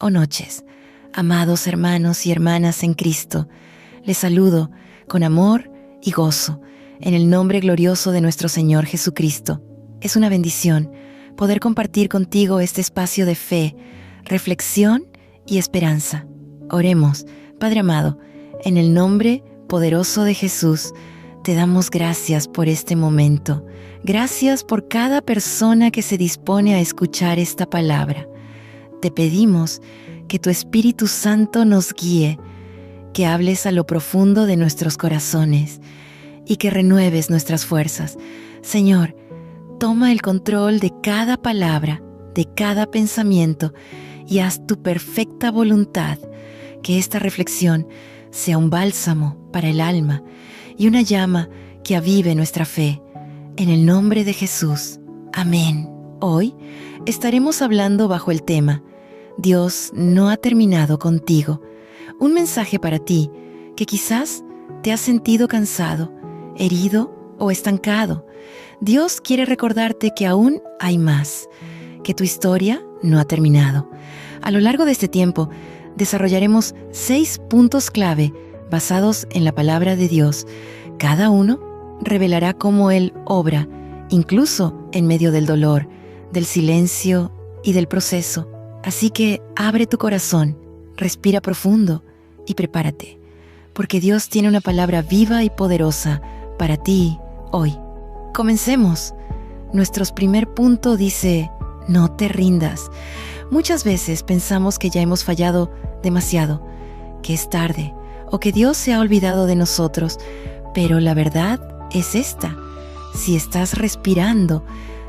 o noches. Amados hermanos y hermanas en Cristo, les saludo con amor y gozo en el nombre glorioso de nuestro Señor Jesucristo. Es una bendición poder compartir contigo este espacio de fe, reflexión y esperanza. Oremos. Padre amado, en el nombre poderoso de Jesús, te damos gracias por este momento. Gracias por cada persona que se dispone a escuchar esta palabra. Te pedimos que tu Espíritu Santo nos guíe, que hables a lo profundo de nuestros corazones y que renueves nuestras fuerzas. Señor, toma el control de cada palabra, de cada pensamiento y haz tu perfecta voluntad. Que esta reflexión sea un bálsamo para el alma y una llama que avive nuestra fe. En el nombre de Jesús. Amén. Hoy estaremos hablando bajo el tema Dios no ha terminado contigo. Un mensaje para ti que quizás te has sentido cansado, herido o estancado. Dios quiere recordarte que aún hay más, que tu historia no ha terminado. A lo largo de este tiempo, desarrollaremos 6 puntos clave basados en la palabra de Dios. Cada uno revelará cómo Él obra, incluso en medio del dolor, del silencio y del proceso. Así que abre tu corazón, respira profundo y prepárate, porque Dios tiene una palabra viva y poderosa para ti hoy. Comencemos. Nuestro primer punto dice, no te rindas. Muchas veces pensamos que ya hemos fallado demasiado, que es tarde o que Dios se ha olvidado de nosotros, pero la verdad es esta. Si estás respirando,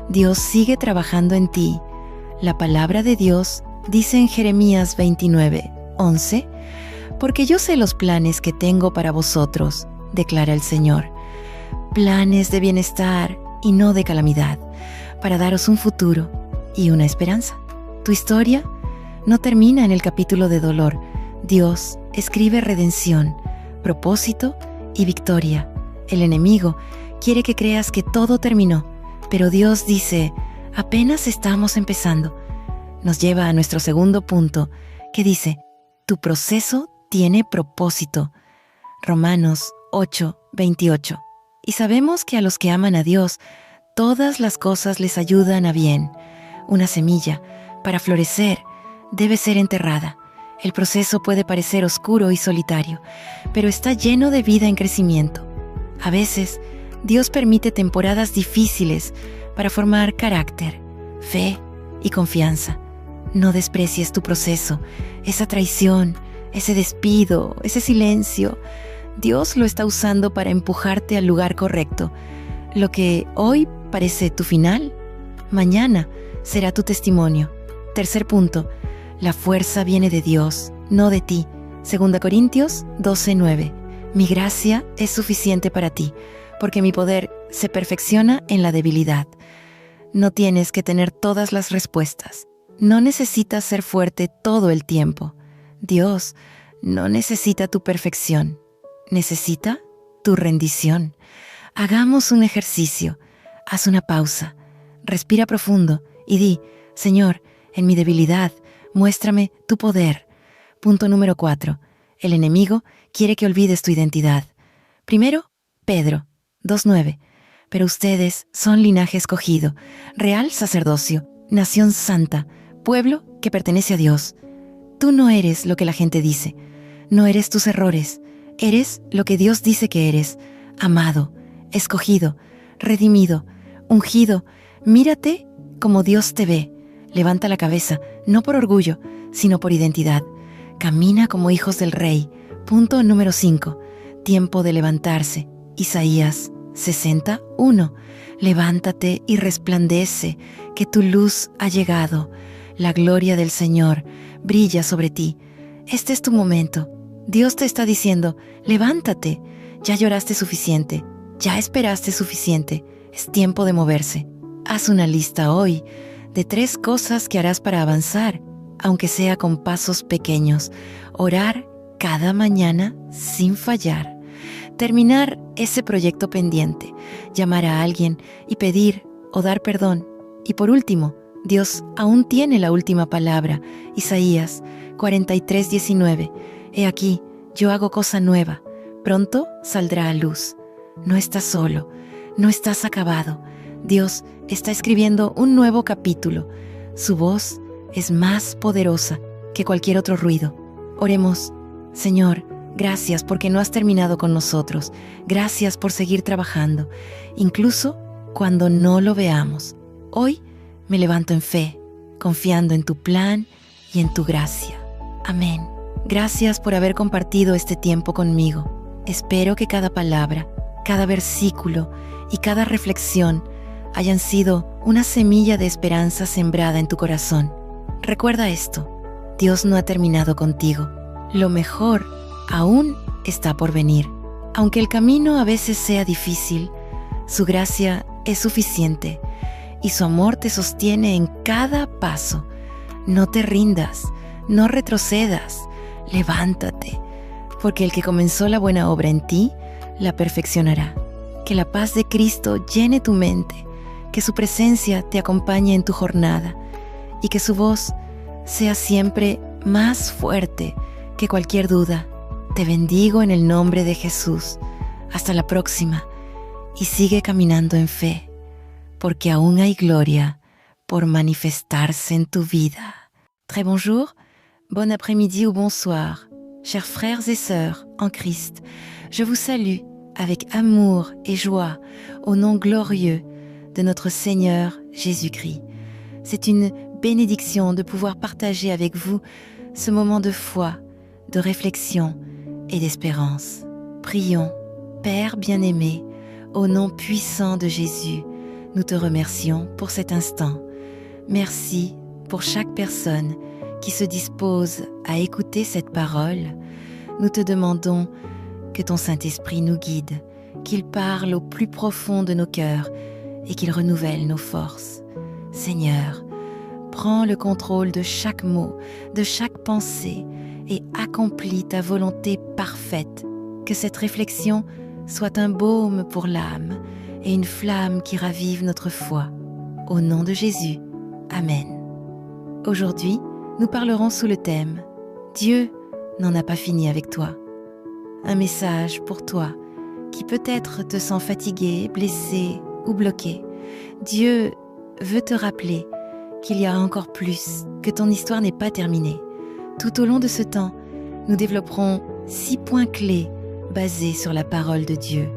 Dios sigue trabajando en ti. La palabra de Dios dice en Jeremías 29:11, porque yo sé los planes que tengo para vosotros, declara el Señor, planes de bienestar y no de calamidad, para daros un futuro y una esperanza. Tu historia no termina en el capítulo de dolor. Dios escribe redención, propósito y victoria. El enemigo quiere que creas que todo terminó, pero Dios dice, apenas estamos empezando. Nos lleva a nuestro segundo punto, que dice, tu proceso tiene propósito. Romanos 8:28. Y sabemos que a los que aman a Dios, todas las cosas les ayudan a bien. Una semilla, para florecer, debe ser enterrada. El proceso puede parecer oscuro y solitario, pero está lleno de vida en crecimiento. A veces, Dios permite temporadas difíciles para formar carácter, fe y confianza. No desprecies tu proceso, esa traición, ese despido, ese silencio. Dios lo está usando para empujarte al lugar correcto. Lo que hoy parece tu final, mañana será tu testimonio. Tercer punto, la fuerza viene de Dios, no de ti. 2 Corintios 12:9. Mi gracia es suficiente para ti, porque mi poder se perfecciona en la debilidad. No tienes que tener todas las respuestas. No necesitas ser fuerte todo el tiempo. Dios no necesita tu perfección. Necesita tu rendición. Hagamos un ejercicio. Haz una pausa. Respira profundo y di, Señor, en mi debilidad, muéstrame tu poder. Punto número 4. El enemigo quiere que olvides tu identidad. Primero, Pedro 2:9. Pero ustedes son linaje escogido, real sacerdocio, nación santa, pueblo que pertenece a Dios. Tú no eres lo que la gente dice. No eres tus errores. Eres lo que Dios dice que eres. Amado, escogido, redimido, ungido. Mírate como Dios te ve. Levanta la cabeza, no por orgullo, sino por identidad. Camina como hijos del Rey. Punto número 5. Tiempo de levantarse. Isaías 60:1. Levántate y resplandece, que tu luz ha llegado. La gloria del Señor brilla sobre ti. Este es tu momento. Dios te está diciendo, levántate. Ya lloraste suficiente. Ya esperaste suficiente. Es tiempo de moverse. Haz una lista hoy de 3 cosas que harás para avanzar, aunque sea con pasos pequeños. Orar cada mañana sin fallar. Terminar ese proyecto pendiente. Llamar a alguien y pedir o dar perdón. Y por último, Dios aún tiene la última palabra. Isaías 43:19. He aquí, yo hago cosa nueva. Pronto saldrá a luz. No estás solo, no estás acabado. Dios está escribiendo un nuevo capítulo. Su voz es más poderosa que cualquier otro ruido. Oremos. Señor, gracias porque no has terminado con nosotros. Gracias por seguir trabajando, incluso cuando no lo veamos. Hoy me levanto en fe, confiando en tu plan y en tu gracia. Amén. Gracias por haber compartido este tiempo conmigo. Espero que cada palabra, cada versículo y cada reflexión hayan sido una semilla de esperanza sembrada en tu corazón. Recuerda esto: Dios no ha terminado contigo. Lo mejor aún está por venir. Aunque el camino a veces sea difícil, su gracia es suficiente y su amor te sostiene en cada paso. No te rindas, no retrocedas, levántate, porque el que comenzó la buena obra en ti, la perfeccionará. Que la paz de Cristo llene tu mente, que su presencia te acompañe en tu jornada y que su voz sea siempre más fuerte que cualquier duda. Te bendigo en el nombre de Jesús. Hasta la próxima y sigue caminando en fe, porque aún hay gloria por manifestarse en tu vida. Très bonjour, bon après-midi ou bonsoir, chers frères et sœurs en Christ. Je vous salue avec amour et joie au nom glorieux de notre Seigneur Jésus-Christ. C'est une bénédiction de pouvoir partager avec vous ce moment de foi, de réflexion et d'espérance. Prions. Père bien-aimé, au nom puissant de Jésus, nous te remercions pour cet instant. Merci pour chaque personne qui se dispose à écouter cette parole. Nous te demandons que ton Saint-Esprit nous guide, qu'il parle au plus profond de nos cœurs et qu'il renouvelle nos forces. Seigneur, prends le contrôle de chaque mot, de chaque pensée et accomplis ta volonté parfaite. Que cette réflexion soit un baume pour l'âme et une flamme qui ravive notre foi. Au nom de Jésus. Amen. Aujourd'hui, nous parlerons sous le thème « Dieu n'en a pas fini avec toi ». Un message pour toi qui peut-être te sent fatigué, blessé ou bloqué. Dieu veut te rappeler qu'il y a encore plus, que ton histoire n'est pas terminée. Tout au long de ce temps, nous développerons 6 points clés basés sur la parole de Dieu.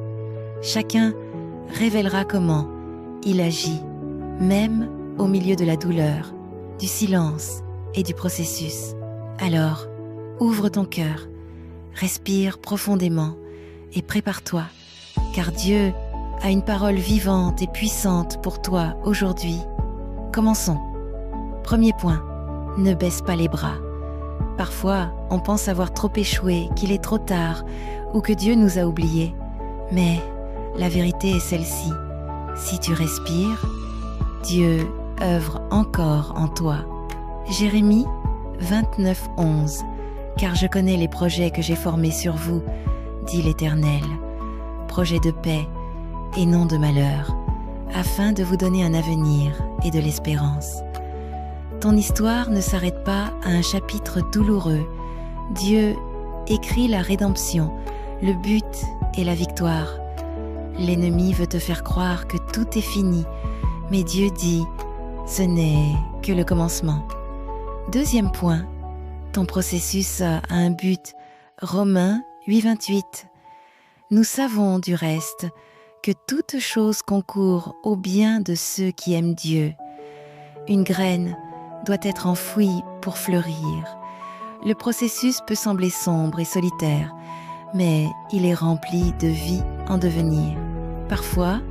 Chacun révélera comment il agit, même au milieu de la douleur, du silence et du processus. Alors, ouvre ton cœur, respire profondément et prépare-toi, car Dieu a une parole vivante et puissante pour toi aujourd'hui. Commençons. Premier point, ne baisse pas les bras. Parfois, on pense avoir trop échoué, qu'il est trop tard ou que Dieu nous a oubliés. Mais la vérité est celle-ci. Si tu respires, Dieu œuvre encore en toi. Jérémie 29:11. Car je connais les projets que j'ai formés sur vous, dit l'Éternel. Projets de paix et non de malheur, afin de vous donner un avenir et de l'espérance. Ton histoire ne s'arrête pas à un chapitre douloureux. Dieu écrit la rédemption, le but et la victoire. L'ennemi veut te faire croire que tout est fini, mais Dieu dit « ce n'est que le commencement ». Deuxième point, ton processus a un but. Romains 8:28. Nous savons du reste que toute chose concourt au bien de ceux qui aiment Dieu. Une graine doit être enfouie pour fleurir. Le processus peut sembler sombre et solitaire, mais il est rempli de vie en devenir. Parfois,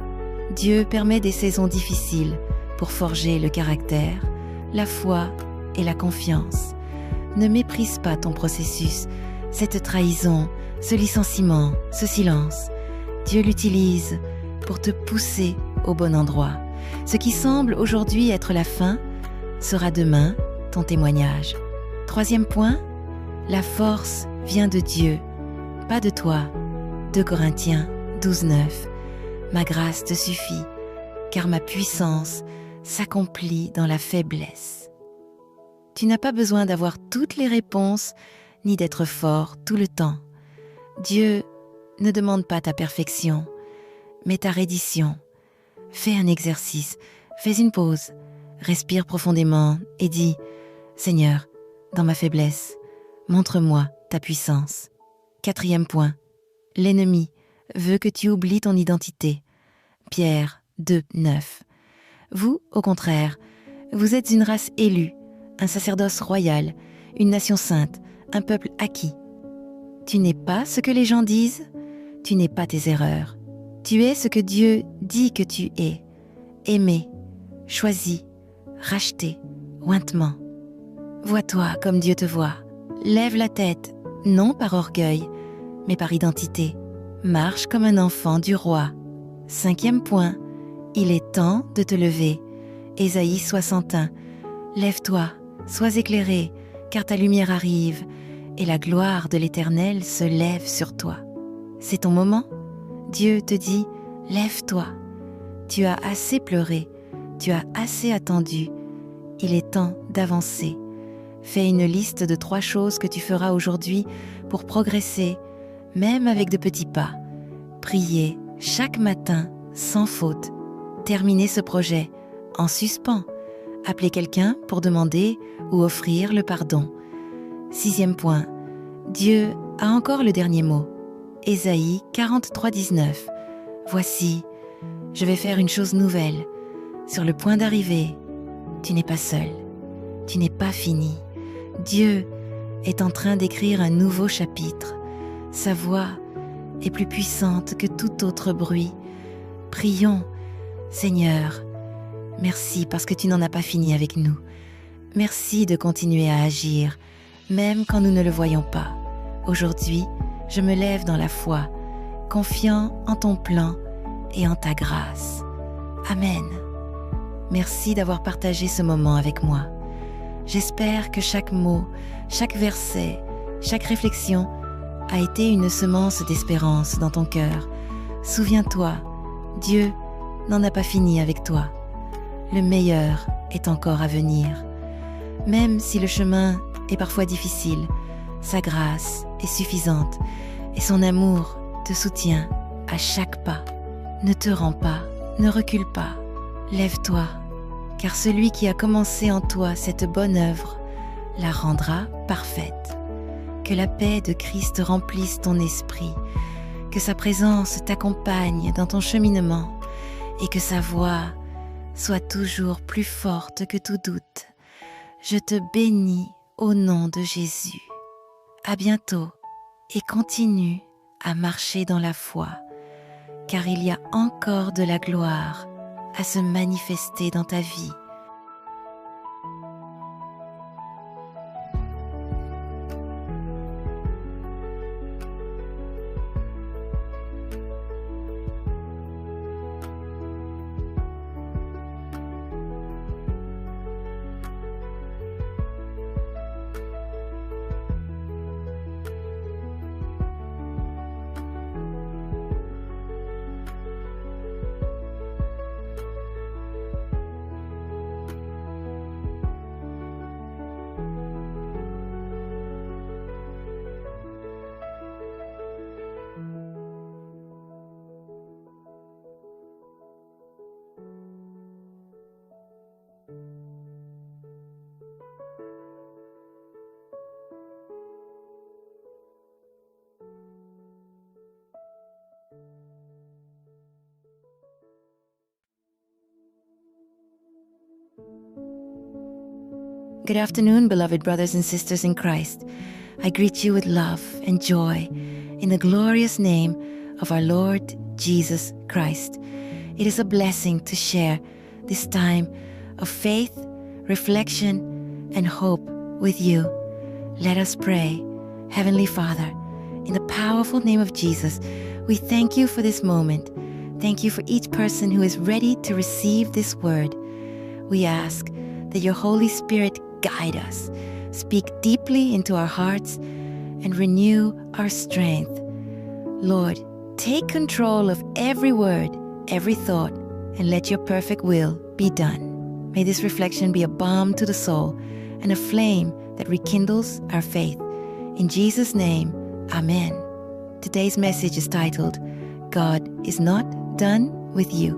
Dieu permet des saisons difficiles pour forger le caractère, la foi et la confiance. Ne méprise pas ton processus, cette trahison, ce licenciement, ce silence. Dieu l'utilise pour te pousser au bon endroit. Ce qui semble aujourd'hui être la fin sera demain ton témoignage. Troisième point, la force vient de Dieu, pas de toi. 2 Corinthiens 12:9. Ma grâce te suffit, car ma puissance s'accomplit dans la faiblesse. Tu n'as pas besoin d'avoir toutes les réponses, ni d'être fort tout le temps. Dieu ne demande pas ta perfection, mais ta reddition. Fais un exercice, fais une pause, respire profondément et dis « Seigneur, dans ma faiblesse, montre-moi ta puissance. » 4e point. L'ennemi veut que tu oublies ton identité. Pierre 2, 9. Vous, au contraire, vous êtes une race élue, un sacerdoce royal, une nation sainte, un peuple acquis. Tu n'es pas ce que les gens disent, tu n'es pas tes erreurs. Tu es ce que Dieu dit que tu es. Aimé, choisi, racheté, ointement. Vois-toi comme Dieu te voit. Lève la tête, non par orgueil, mais par identité. Marche comme un enfant du roi. 5e point. Il est temps de te lever. Ésaïe 61. Lève-toi, sois éclairé, car ta lumière arrive, et la gloire de l'Éternel se lève sur toi. C'est ton moment. Dieu te dit, lève-toi. Tu as assez pleuré, tu as assez attendu. Il est temps d'avancer. Fais une liste de 3 choses que tu feras aujourd'hui pour progresser, même avec de petits pas. Prier chaque matin sans faute. Terminer ce projet en suspens. Appeler quelqu'un pour demander ou offrir le pardon. 6e point. Dieu a encore le dernier mot. Ésaïe 43, 19. Voici, je vais faire une chose nouvelle. Sur le point d'arriver, tu n'es pas seul. Tu n'es pas fini. Dieu est en train d'écrire un nouveau chapitre. Sa voix est plus puissante que tout autre bruit. Prions, Seigneur, merci parce que tu n'en as pas fini avec nous. Merci de continuer à agir, même quand nous ne le voyons pas. Aujourd'hui, je me lève dans la foi, confiant en ton plan et en ta grâce. Amen. Merci d'avoir partagé ce moment avec moi. J'espère que chaque mot, chaque verset, chaque réflexion a été une semence d'espérance dans ton cœur. Souviens-toi, Dieu n'en a pas fini avec toi. Le meilleur est encore à venir. Même si le chemin est parfois difficile, sa grâce est suffisante et son amour te soutient à chaque pas. Ne te rends pas, ne recule pas, lève-toi, car celui qui a commencé en toi cette bonne œuvre la rendra parfaite. Que la paix de Christ remplisse ton esprit, que sa présence t'accompagne dans ton cheminement et que sa voix soit toujours plus forte que tout doute. Je te bénis au nom de Jésus. À bientôt et continue à marcher dans la foi, car il y a encore de la gloire à se manifester dans ta vie. Good afternoon, beloved brothers and sisters in Christ. I greet you with love and joy in the glorious name of our Lord Jesus Christ. It is a blessing to share this time of faith, reflection, and hope with you. Let us pray. Heavenly Father, in the powerful name of Jesus, we thank you for this moment. Thank you for each person who is ready to receive this word. We ask that your Holy Spirit guide us, speak deeply into our hearts, and renew our strength. Lord, take control of every word, every thought, and let your perfect will be done. May this reflection be a balm to the soul and a flame that rekindles our faith. In Jesus' name, Amen. Today's message is titled, God is not done with you.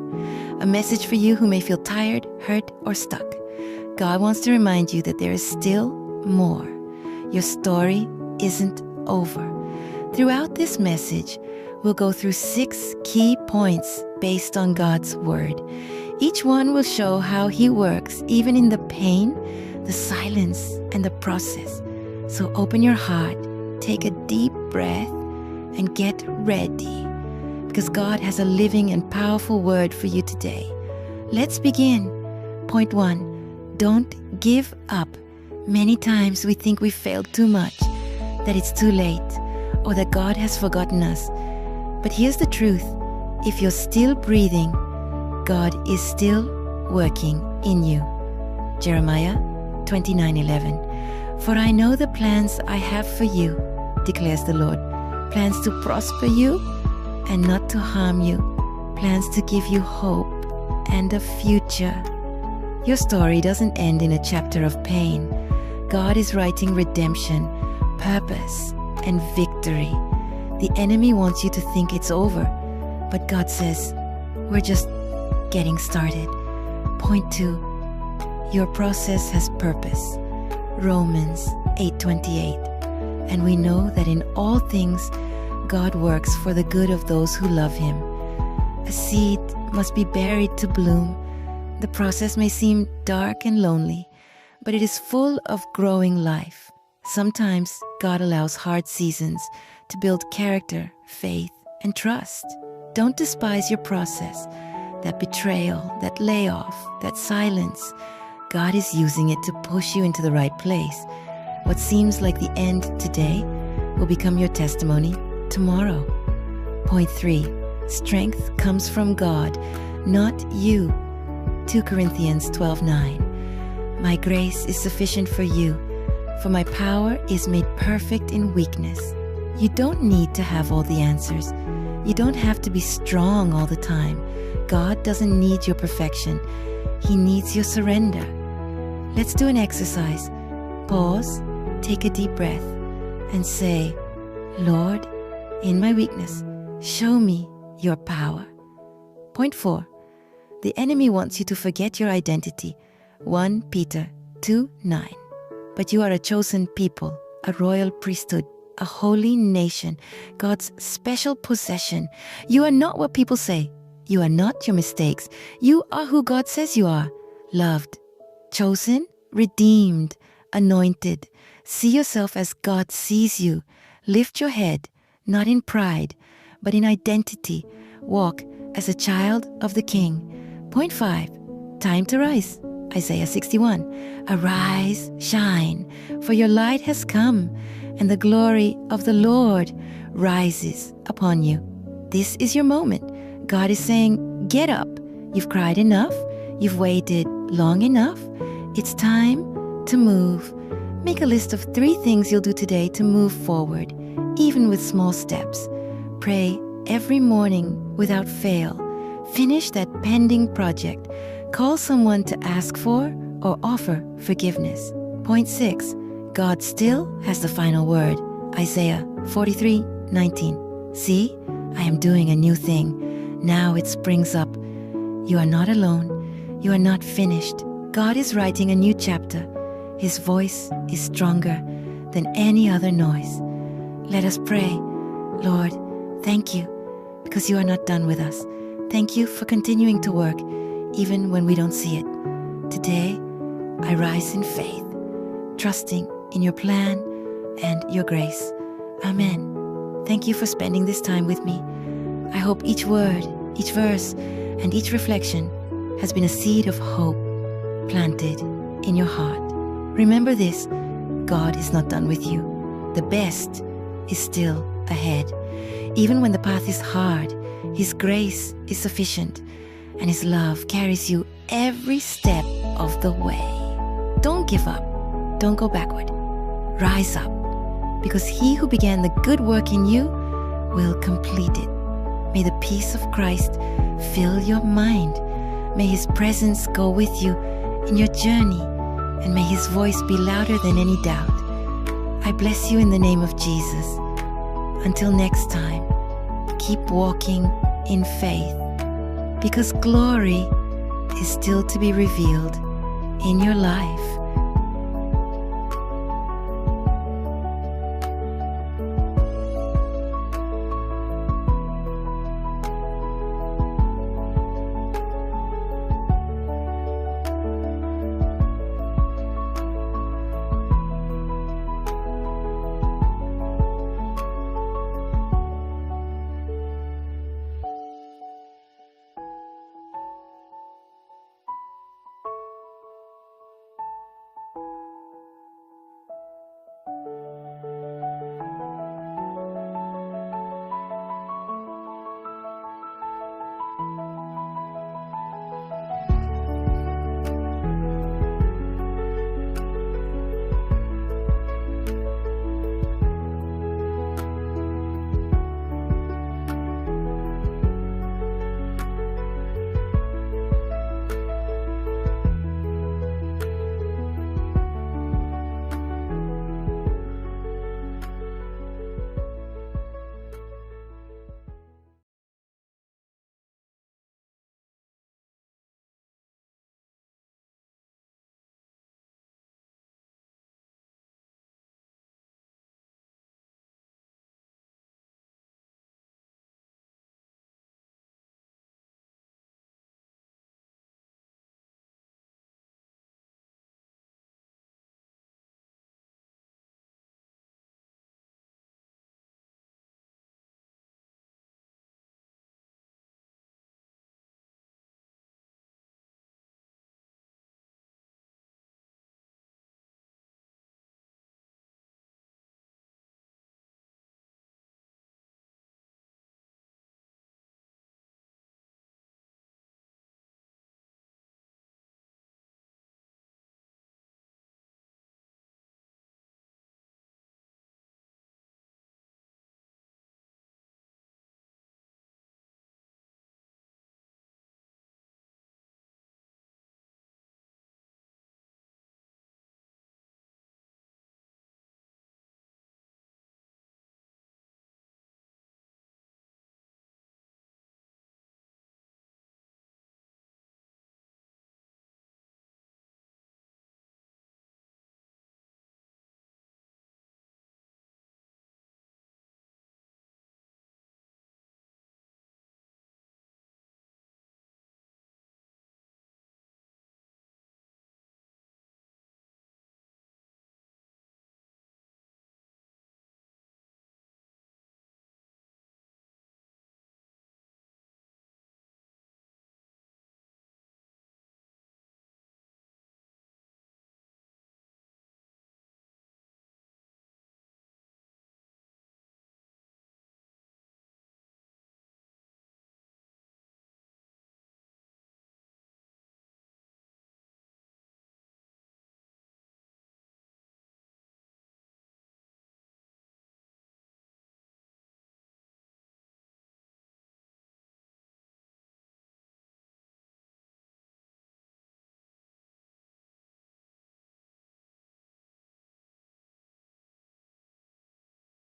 A message for you who may feel tired, hurt, or stuck. God wants to remind you that there is still more. Your story isn't over. Throughout this message, we'll go through 6 key points based on God's Word. Each one will show how He works even in the pain, the silence, and the process. So open your heart, take a deep breath, and get ready, because God has a living and powerful word for you today. Let's begin. Point 1, don't give up. Many times we think we failed too much, that it's too late, or that God has forgotten us. But here's the truth. If you're still breathing, God is still working in you. Jeremiah 29:11. For I know the plans I have for you, declares the Lord. Plans to prosper you and not to harm you. Plans to give you hope and a future. Your story doesn't end in a chapter of pain. God is writing redemption, purpose, and victory. The enemy wants you to think it's over, but God says, we're just getting started. Point 2, your process has purpose. Romans 8:28. And we know that in all things, God works for the good of those who love Him. A seed must be buried to bloom. The process may seem dark and lonely, but it is full of growing life. Sometimes God allows hard seasons to build character, faith, and trust. Don't despise your process. That betrayal, that layoff, that silence, God is using it to push you into the right place. What seems like the end today will become your testimony tomorrow. Point 3, strength comes from God, not you. 2 Corinthians 12:9. My grace is sufficient for you, for my power is made perfect in weakness. You don't need to have all the answers. You don't have to be strong all the time. God doesn't need your perfection. He needs your surrender. Let's do an exercise. Pause, take a deep breath, and say, Lord, in my weakness, show me your power. Point 4, the enemy wants you to forget your identity. 1 Peter 2:9. But you are a chosen people, a royal priesthood, a holy nation, God's special possession. You are not what people say. You are not your mistakes. You are who God says you are. Loved, chosen, redeemed, anointed. See yourself as God sees you. Lift your head, not in pride, but in identity. Walk as a child of the King. Point 5, time to rise. Isaiah 61. Arise, shine, for your light has come, and the glory of the Lord rises upon you. This is your moment. God is saying, get up. You've cried enough. You've waited long enough. It's time to move. Make a list of 3 things you'll do today to move forward, even with small steps. Pray every morning without fail. Finish that pending project. Call someone to ask for or offer forgiveness. Point 6, God still has the final word. Isaiah 43:19. See, I am doing a new thing. Now it springs up. You are not alone. You are not finished. God is writing a new chapter. His voice is stronger than any other noise. Let us pray. Lord, thank you because you are not done with us. Thank you for continuing to work even when we don't see it. Today, I rise in faith, trusting in your plan and your grace. Amen. Thank you for spending this time with me. I hope each word, each verse, and each reflection has been a seed of hope planted in your heart. Remember this, God is not done with you. The best is still ahead. Even when the path is hard, His grace is sufficient, and His love carries you every step of the way. Don't give up. Don't go backward. Rise up, because He who began the good work in you will complete it. May the peace of Christ fill your mind. May His presence go with you in your journey, and may His voice be louder than any doubt. I bless you in the name of Jesus. Until next time, keep walking in faith, because glory is still to be revealed in your life.